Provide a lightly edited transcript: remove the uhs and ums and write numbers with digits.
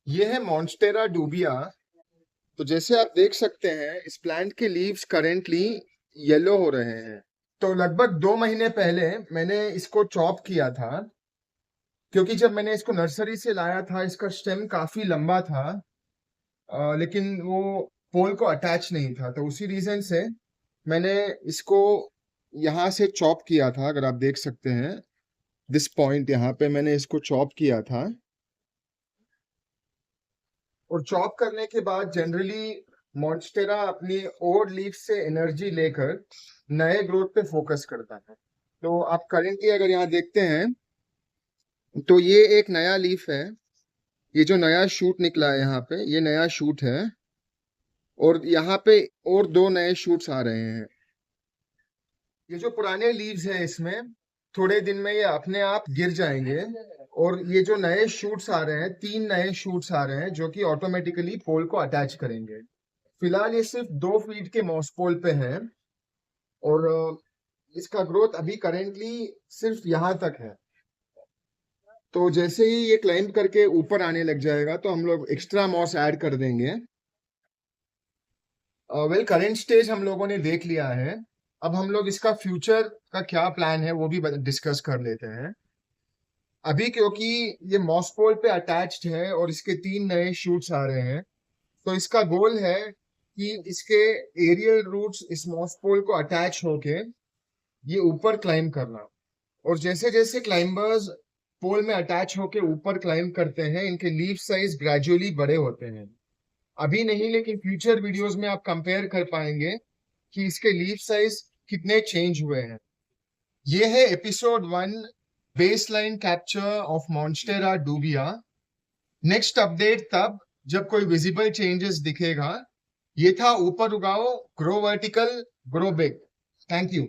ये है monstera dubia. तो जैसे आप देख सकते हैं इस प्लांट के लीव्स करेंटली येलो हो रहे हैं। तो लगभग 2 महीने पहले मैंने इसको चॉप किया था, क्योंकि जब मैंने इसको नर्सरी से लाया था इसका स्टेम काफी लंबा था, लेकिन वो पोल को अटैच नहीं था। तो उसी रीजन से मैंने इसको यहाँ से चॉप किया था। अगर आप देख सकते हैं दिस पॉइंट, यहाँ पे मैंने इसको चॉप किया था। और चॉप करने के बाद जनरली मॉन्स्टेरा अपनी ओल्ड लीफ से एनर्जी लेकर नए ग्रोथ पे फोकस करता है। तो आप करेंटली अगर यहाँ देखते हैं तो ये एक नया लीफ है। ये जो नया शूट निकला है यहाँ पे, ये नया शूट है। और यहाँ पे और 2 नए शूट्स आ रहे हैं। ये जो पुराने लीव्स हैं इसमें थोड़े दिन में ये अपने आप गिर जाएंगे। और ये जो नए शूट्स आ रहे हैं, 3 नए शूट्स आ रहे हैं जो कि ऑटोमेटिकली पोल को अटैच करेंगे। फिलहाल ये सिर्फ 2 फीट के मॉसपोल पे है। और इसका ग्रोथ अभी करेंटली सिर्फ यहाँ तक है। तो जैसे ही ये क्लाइंब करके ऊपर आने लग जाएगा तो हम लोग एक्स्ट्रा मॉस ऐड कर देंगे। वेल, करंट स्टेज हम लोगों ने देख लिया है। अब हम लोग इसका फ्यूचर का क्या प्लान है वो भी डिस्कस कर लेते हैं। अभी क्योंकि ये मॉसपोल पे अटैच्ड है और इसके 3 नए शूट्स आ रहे हैं, तो इसका गोल है कि इसके एरियल रूट्स इस मॉसपोल को अटैच होके ये ऊपर क्लाइंब करना। और जैसे जैसे क्लाइंबर्स पोल में अटैच होके ऊपर क्लाइंब करते हैं इनके लीफ साइज ग्रेजुअली बड़े होते हैं। अभी नहीं, लेकिन फ्यूचर वीडियोस में आप कंपेयर कर पाएंगे कि इसके लीफ साइज कितने चेंज हुए हैं। ये है episode 1, baseline capture of Monstera dubia. Next update तब जब कोई विजिबल चेंजेस दिखेगा। ये था ऊपर उगाओ, grow vertical, grow big. Thank you.